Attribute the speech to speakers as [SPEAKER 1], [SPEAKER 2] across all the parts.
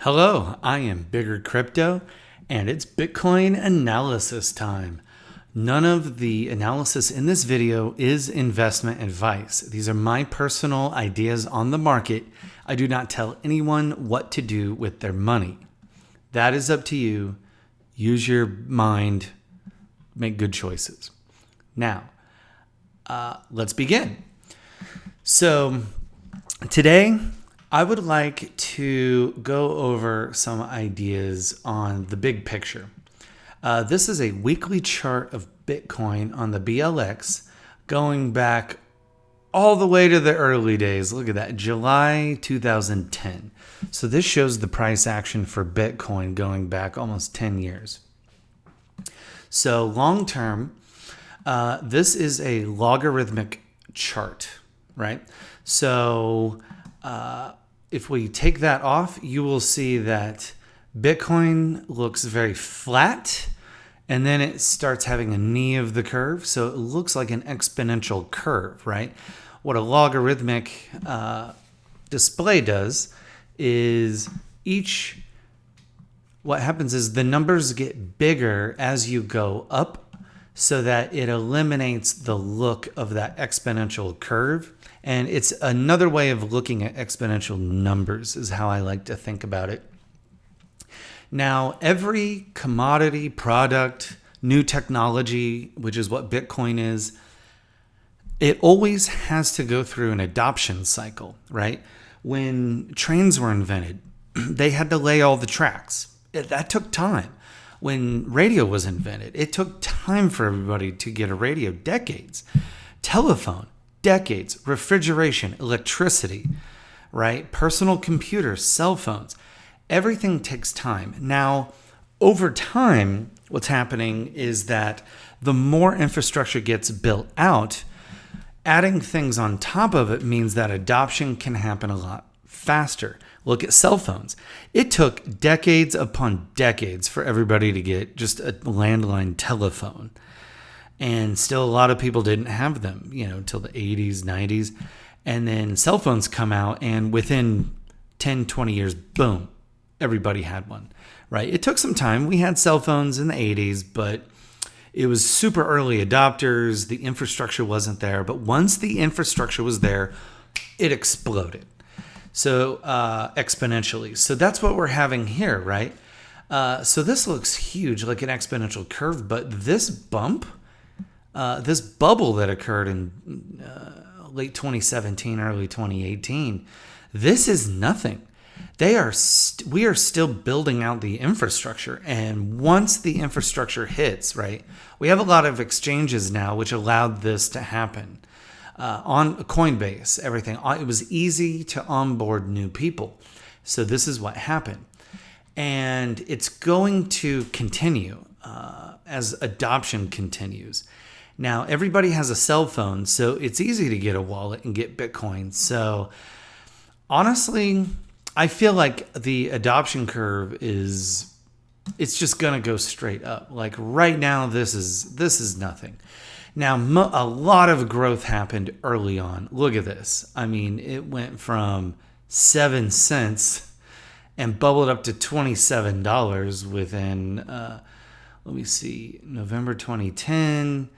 [SPEAKER 1] Hello, I am Bigger Crypto, and it's Bitcoin analysis time. None of the analysis in this video is investment advice. These are my personal ideas on the market. I do not tell anyone what to do with their money. That is up to you. Use your mind, make good choices. Now, let's begin. So, today, I would like to go over some ideas on the big picture. This is a weekly chart of Bitcoin on the BLX going back all the way to the early days. Look at that, July 2010. So this shows the price action for Bitcoin going back almost 10 years. So long term, this is a logarithmic chart, right? So if we take that off, you will see that Bitcoin looks very flat, and then it starts having a knee of the curve. So it looks like an exponential curve, right? What a logarithmic display does is what happens is the numbers get bigger as you go up, so that it eliminates the look of that exponential curve. And it's another way of looking at exponential numbers is how I like to think about it. Now, every commodity, product, new technology, which is what Bitcoin is, it always has to go through an adoption cycle, right? When trains were invented, they had to lay all the tracks. That took time. When radio was invented, it took time for everybody to get a radio, decades. Telephone, decades. Refrigeration, electricity, right? Personal computers, cell phones. Everything takes time. Now, over time, what's happening is that the more infrastructure gets built out, adding things on top of it means that adoption can happen a lot faster. Look at cell phones. It took decades upon decades for everybody to get just a landline telephone. And still a lot of people didn't have them, till the 80s, 90s. And then cell phones come out, and within 10, 20 years, boom, everybody had one, right? It took some time. We had cell phones in the 80s, but it was super early adopters. The infrastructure wasn't there. But once the infrastructure was there, it exploded. So exponentially. So that's what we're having here, right? So this looks huge, like an exponential curve, but this bump, this bubble that occurred in late 2017, early 2018, this is nothing. We are still building out the infrastructure. And once the infrastructure hits, right, we have a lot of exchanges now which allowed this to happen. On Coinbase, everything. It was easy to onboard new people. So this is what happened. And it's going to continue as adoption continues. Now, everybody has a cell phone, so it's easy to get a wallet and get Bitcoin. So honestly, I feel like the adoption curve it's just going to go straight up. Like right now, this is nothing. Now, a lot of growth happened early on. Look at this. I mean, it went from 7 cents and bubbled up to $27 within, let me see, November 2010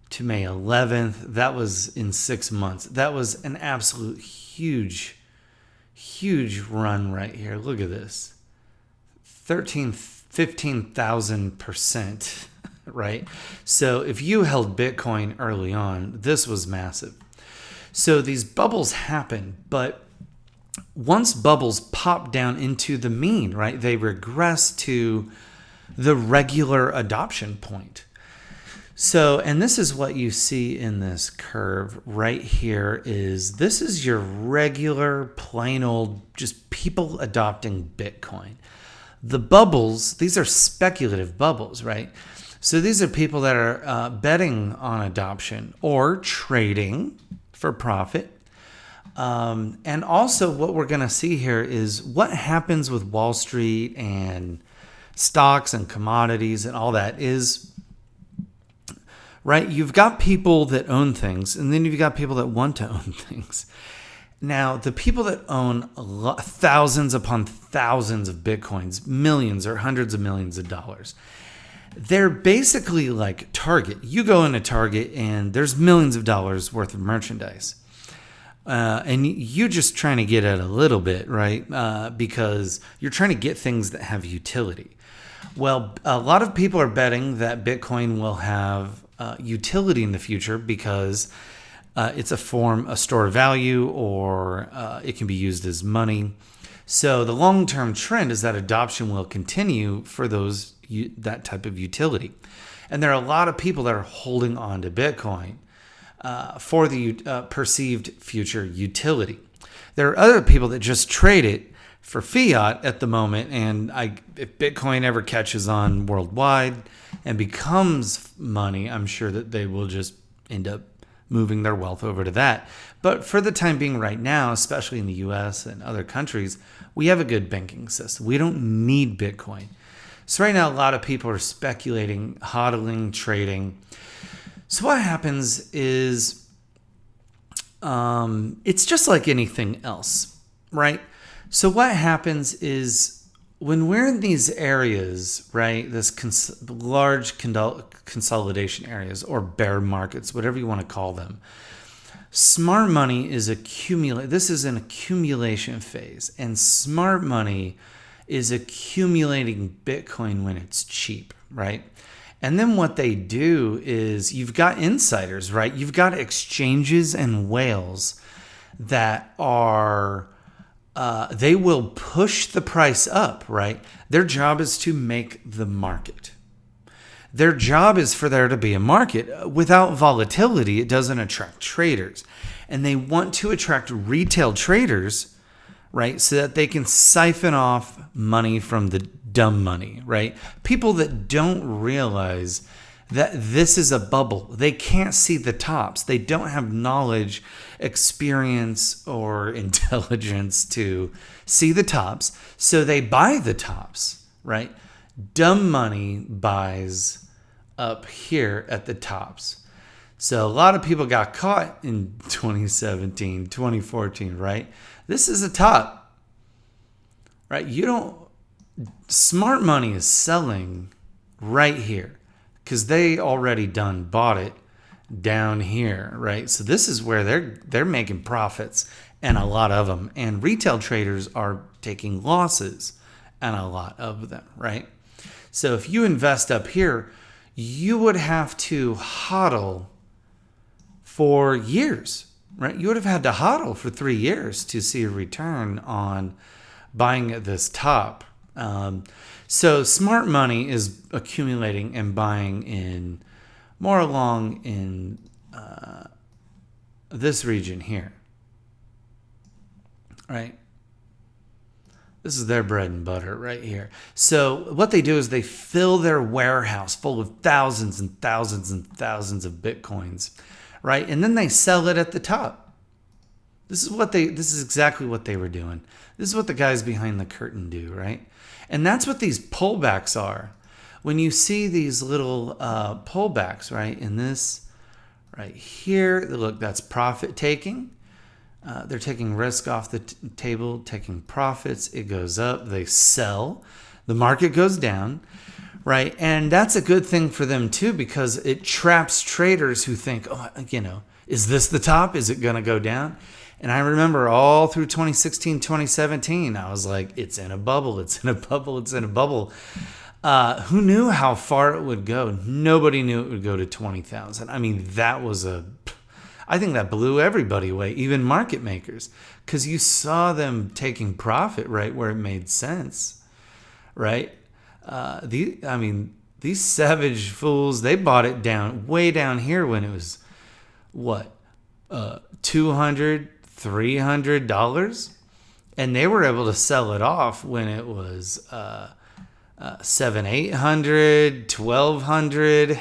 [SPEAKER 1] to May 11th. That was in 6 months. That was an absolute huge run right here. Look at this. 15,000%. Right? So if you held Bitcoin early on, this was massive. So these bubbles happen, but once bubbles pop down into the mean, right, they regress to the regular adoption point. So, and this is what you see in this curve right here this is your regular, plain old, just people adopting Bitcoin. The bubbles, these are speculative bubbles, right? So these are people that are betting on adoption or trading for profit. And also what we're going to see here is what happens with Wall Street and stocks and commodities and all that is, right, you've got people that own things, and then you've got people that want to own things. Now, the people that own thousands upon thousands of Bitcoins, millions or hundreds of millions of dollars, they're basically like Target. You go into Target and there's millions of dollars worth of merchandise. And you're just trying to get at a little bit, right? Because you're trying to get things that have utility. Well, a lot of people are betting that Bitcoin will have utility in the future because it's a store of value, or it can be used as money. So the long-term trend is that adoption will continue for that type of utility. And there are a lot of people that are holding on to Bitcoin for the perceived future utility. There are other people that just trade it for fiat at the moment, and if Bitcoin ever catches on worldwide and becomes money, I'm sure that they will just end up moving their wealth over to that. But for the time being right now, especially in the US and other countries, we have a good banking system. We don't need Bitcoin. So right now, a lot of people are speculating, hodling, trading. So what happens is it's just like anything else, right? So what happens is when we're in these areas, right, this large consolidation areas or bear markets, whatever you want to call them, smart money is this is an accumulation phase, and smart money is accumulating Bitcoin when it's cheap, right? And then what they do is you've got insiders, right? You've got exchanges and whales that are they will push the price up, right? Their job is to make the market. Their job is for there to be a market. Without volatility, it doesn't attract traders. And they want to attract retail traders, right? So that they can siphon off money from the dumb money, right? People that don't realize that this is a bubble. They can't see the tops. They don't have knowledge, experience, or intelligence to see the tops. So they buy the tops, right? Dumb money buys up here at the tops. So a lot of people got caught in 2017, 2014, right? This is a top, right? Smart money is selling right here because they already bought it down here, right? So this is where they're making profits, and a lot of them. And retail traders are taking losses, and a lot of them, right? So if you invest up here, you would have to hodl for years, right? You would have had to hodl for 3 years to see a return on buying at this top. So smart money is accumulating and buying in more along in this region here, right? This is their bread and butter right here. So what they do is they fill their warehouse full of thousands and thousands and thousands of Bitcoins, right? And then they sell it at the top. This is exactly what they were doing. This is what the guys behind the curtain do, right? And that's what these pullbacks are. When you see these little pullbacks, right, in this right here, look, that's profit taking. They're taking risk off the table, taking profits. It goes up. They sell. The market goes down, right? And that's a good thing for them too, because it traps traders who think, oh, is this the top? Is it going to go down? And I remember all through 2016, 2017, I was like, it's in a bubble. It's in a bubble. It's in a bubble. Who knew how far it would go? Nobody knew it would go to 20,000. I mean, I think that blew everybody away, even market makers, because you saw them taking profit right where it made sense, right? These savage fools, they bought it way down here when it was, $200, $300, and they were able to sell it off when it was $700, $800, $1,200,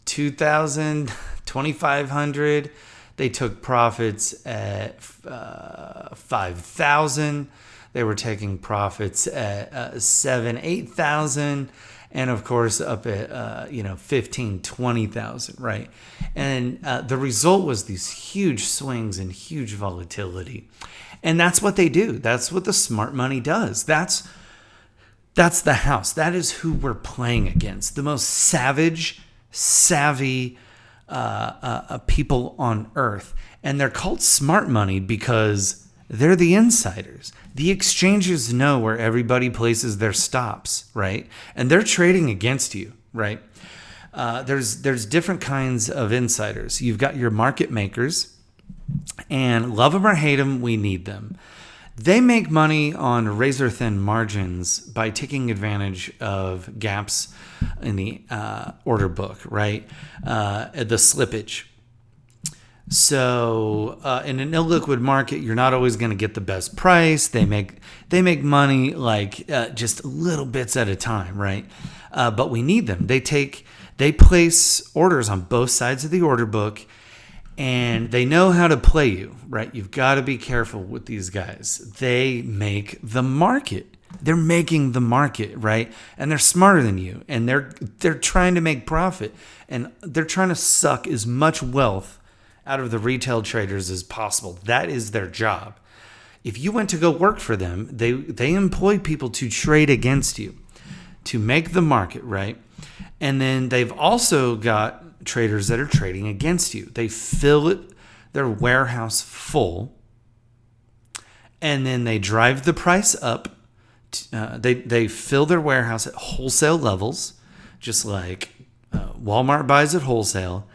[SPEAKER 1] $2,000, $2,500. They took profits at $5,000. They were taking profits at $7,000, $8,000, and of course up at 15, 20,000, right? And the result was these huge swings and huge volatility. And that's what they do. That's what the smart money does. That's the house. That is who we're playing against. The most savvy people on earth. And they're called smart money because they're the insiders. The exchanges know where everybody places their stops, right? And they're trading against you, right? There's different kinds of insiders. You've got your market makers, and love them or hate them, we need them. They make money on razor-thin margins by taking advantage of gaps in the order book, right? The slippage. So in an illiquid market, you're not always going to get the best price. They make money like just little bits at a time, right? But we need them. They place orders on both sides of the order book, and they know how to play you, right? You've got to be careful with these guys. They make the market. They're making the market, right? And they're smarter than you, and they're trying to make profit, and they're trying to suck as much wealth out of the retail traders as possible. That is their job. If you went to go work for them, they employ people to trade against you, to make the market, right? And then they've also got traders that are trading against you. They fill their warehouse full, and then they drive the price up. They fill their warehouse at wholesale levels, just like Walmart buys at wholesale.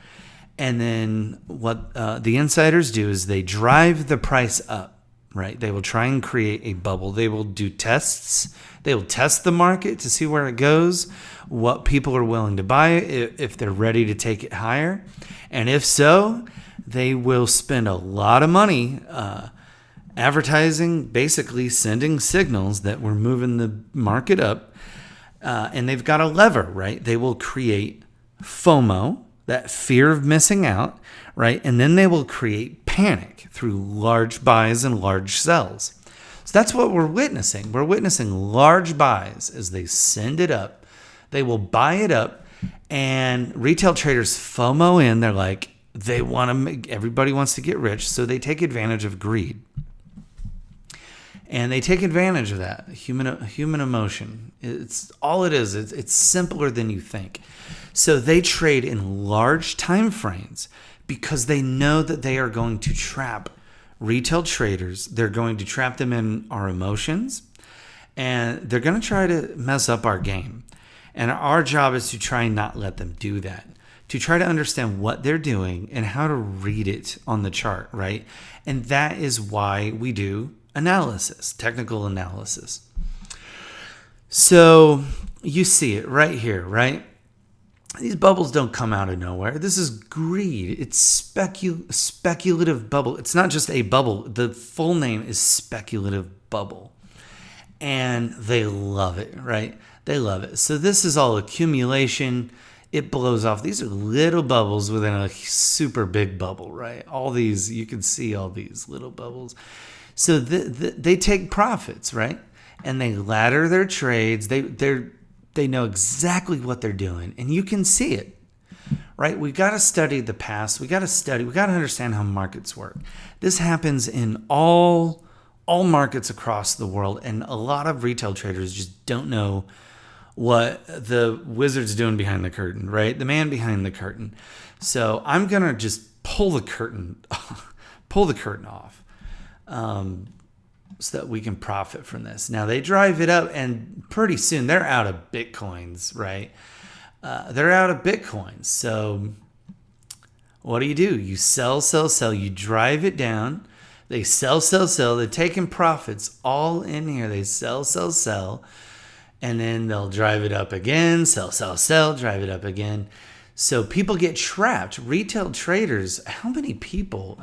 [SPEAKER 1] And then what the insiders do is they drive the price up, right? They will try and create a bubble. They will do tests. They will test the market to see where it goes, what people are willing to buy it, if they're ready to take it higher. And if so, they will spend a lot of money advertising, basically sending signals that we're moving the market up. And they've got a lever, right? They will create FOMO, that fear of missing out, right? And then they will create panic through large buys and large sells. So that's what we're witnessing. We're witnessing large buys as they send it up. They will buy it up, and retail traders FOMO in. They're like, they want to make, everybody wants to get rich, so they take advantage of greed. And they take advantage of that human emotion. It's all it is. It's simpler than you think. So they trade in large time frames because they know that they are going to trap retail traders. They're going to trap them in our emotions, and they're going to try to mess up our game. And our job is to try and not let them do that, to try to understand what they're doing and how to read it on the chart, right? And that is why we do analysis, technical analysis. So you see it right here, right? These bubbles don't come out of nowhere. This is greed. It's speculative bubble. It's not just a bubble. The full name is speculative bubble. And they love it, right? They love it. So this is all accumulation. It blows off. These are little bubbles within a super big bubble, right? All these, you can see all these little bubbles. So they take profits, right? And they ladder their trades. They know exactly what they're doing, and you can see it, right? We've got to study the past. We got to understand how markets work. This happens in all markets across the world, and a lot of retail traders just don't know what the wizard's doing behind the curtain, right? The man behind the curtain. So I'm going to just pull the curtain off. So that we can profit from this. Now they drive it up, and pretty soon they're out of Bitcoins, right? They're out of Bitcoins. So what do? You sell. You drive it down. They sell. They're taking profits all in here. They sell. And then they'll drive it up again, sell, drive it up again. So people get trapped. Retail traders, how many people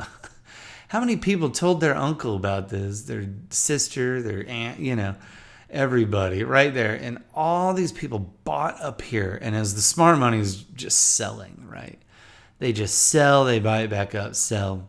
[SPEAKER 1] told their uncle about this, their sister, their aunt, everybody right there. And all these people bought up here. And as the smart money is just selling, right? They just sell, they buy it back up, sell.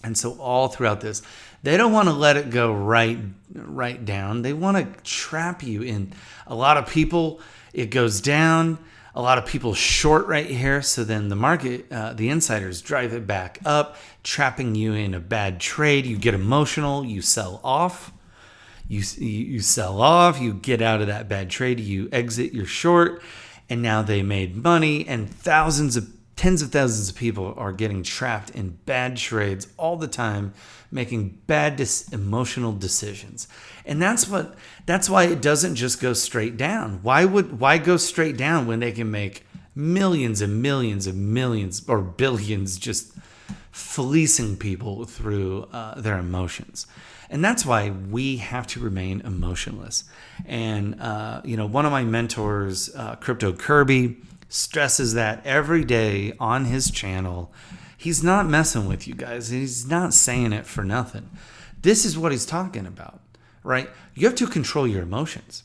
[SPEAKER 1] And so all throughout this, They don't want to let it go right down. They want to trap you in. A lot of people, it goes down. A lot of people short right here. So then the market, the insiders drive it back up, trapping you in a bad trade. You get emotional. You sell off. You sell off. You get out of that bad trade. You exit your short. And now they made money, and tens of thousands of people are getting trapped in bad trades all the time, making bad emotional decisions. And that's why it doesn't just go straight down. Why go straight down when they can make millions and millions and millions or billions just fleecing people through their emotions? And that's why we have to remain emotionless. And one of my mentors, Crypto Kirby, stresses that every day on his channel. He's not messing with you guys. He's not saying it for nothing. This is what he's talking about, right? You have to control your emotions.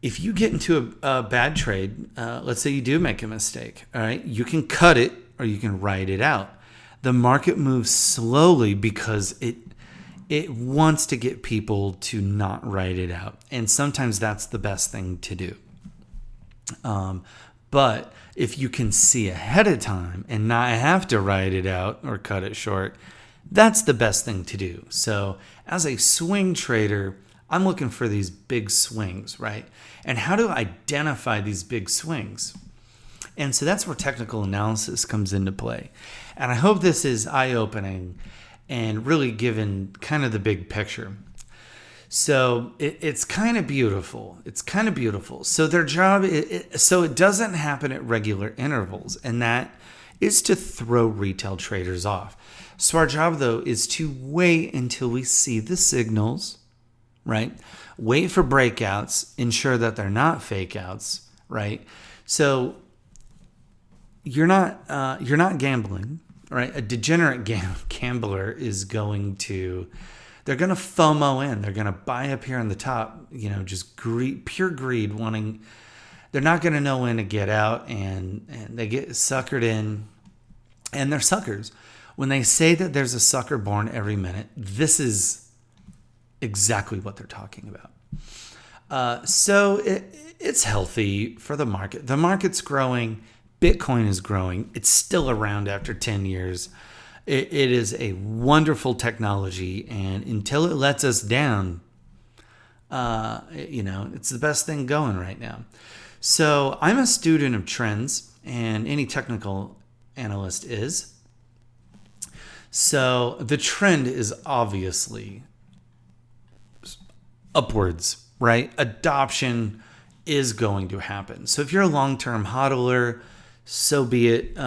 [SPEAKER 1] If you get into a bad trade, let's say you do make a mistake, all right, you can cut it or you can ride it out. The market moves slowly because it wants to get people to not ride it out. And sometimes that's the best thing to do. But if you can see ahead of time and not have to ride it out or cut it short, that's the best thing to do. So as a swing trader, I'm looking for these big swings, right? And how to identify these big swings? And so that's where technical analysis comes into play. And I hope this is eye-opening and really given kind of the big picture. So it's kind of beautiful. It's kind of beautiful. So their job, so it doesn't happen at regular intervals, and that is to throw retail traders off. So our job, though, is to wait until we see the signals, right? Wait for breakouts, ensure that they're not fake outs, right? So you're not gambling, right? A degenerate gambler is going to. They're going to FOMO in. They're going to buy up here on the top, just pure greed, wanting. They're not going to know when to get out, and they get suckered in, and they're suckers. When they say that there's a sucker born every minute, this is exactly what they're talking about. So it's healthy for the market. The market's growing. Bitcoin is growing. It's still around after 10 years. It is a wonderful technology, and until it lets us down, it's the best thing going right now. So I'm a student of trends, and any technical analyst is. So the trend is obviously upwards, right? Adoption is going to happen. So if you're a long-term hodler, so be it.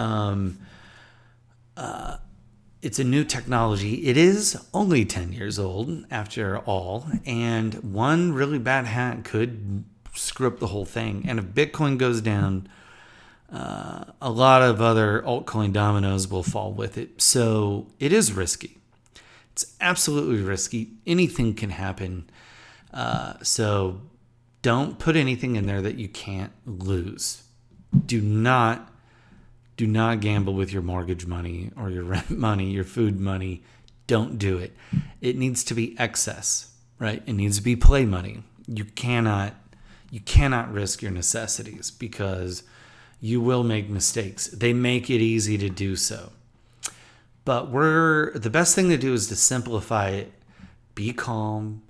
[SPEAKER 1] It's a new technology. It is only 10 years old after all, and one really bad hack could screw up the whole thing. And if Bitcoin goes down, a lot of other altcoin dominoes will fall with it. So it is risky. It's absolutely risky. Anything can happen. So don't put anything in there that you can't lose. Do not gamble with your mortgage money or your rent money, your food money. Don't do it. It needs to be excess, right? It needs to be play money. You cannot risk your necessities because you will make mistakes. They make it easy to do so. But the best thing to do is to simplify it. Be calm,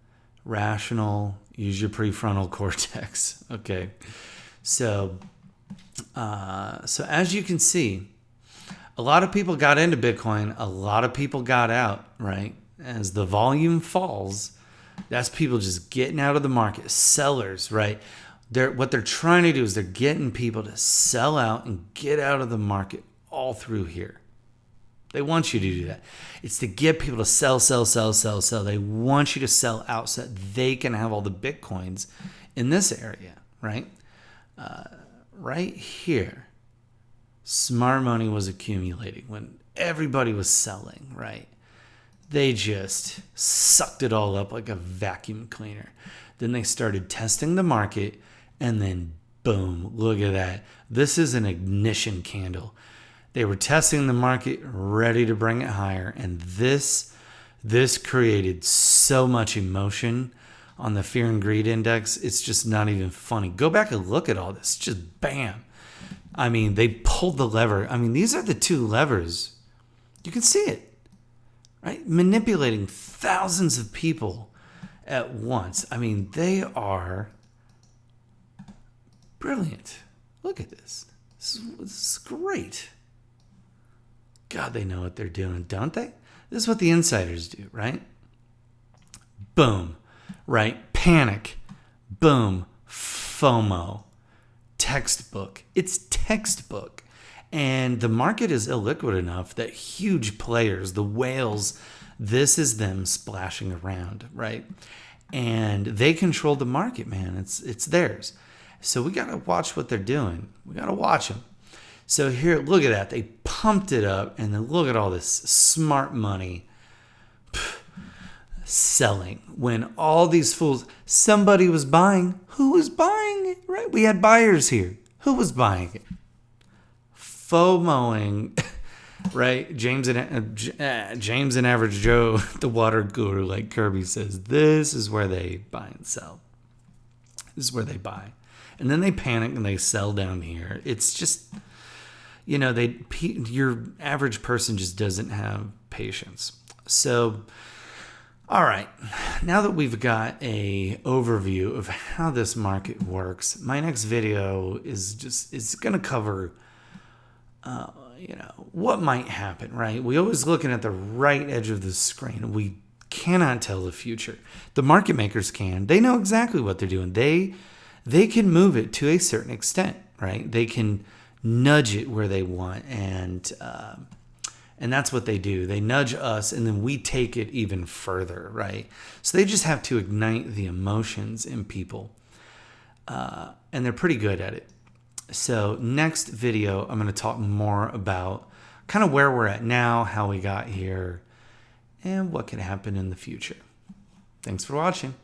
[SPEAKER 1] rational, use your prefrontal cortex. Okay. So as you can see, a lot of people got into Bitcoin. A lot of people got out, right? As the volume falls, that's people just getting out of the market. Sellers, right? What they're trying to do is they're getting people to sell out and get out of the market all through here. They want you to do that. It's to get people to sell. They want you to sell out so that they can have all the Bitcoins in this area, right? Right here, smart money was accumulating when everybody was selling, right? They just sucked it all up like a vacuum cleaner. Then they started testing the market, and then boom, look at that. This is an ignition candle. They were testing the market, ready to bring it higher, and this This created so much emotion on the fear and greed index. It's just not even funny. Go back and look at all this. Just bam. I mean, they pulled the lever. I mean, these are the two levers. You can see it, right? Manipulating thousands of people at once. I mean, they are brilliant. Look at this. This is great. God, they know what they're doing, don't they? This is what the insiders do, right? Boom, right? Panic. Boom. FOMO. Textbook. It's textbook. And the market is illiquid enough that huge players, the whales, this is them splashing around, right? And they control the market, man. It's theirs. So we got to watch what they're doing. We got to watch them. So here, look at that. They pumped it up, and then look at all this smart money selling. When all these fools, somebody was buying. Who was buying it, right? We had buyers here. Who was buying it? FOMOing, right? James and Average Joe, the water cooler, like Kirby says, this is where they buy and sell. This is where they buy. And then they panic and they sell down here. It's just... your average person just doesn't have patience. So, all right, now that we've got a overview of how this market works, my next video is going to cover, what might happen, right? We always looking at the right edge of the screen. We cannot tell the future. The market makers can. They know exactly what they're doing. They can move it to a certain extent, right? They can nudge it where they want, and that's what they do. They nudge us, and then we take it even further, right? So they just have to ignite the emotions in people, and they're pretty good at it. So next video, I'm going to talk more about kind of where we're at now, how we got here, and what can happen in the future. Thanks for watching.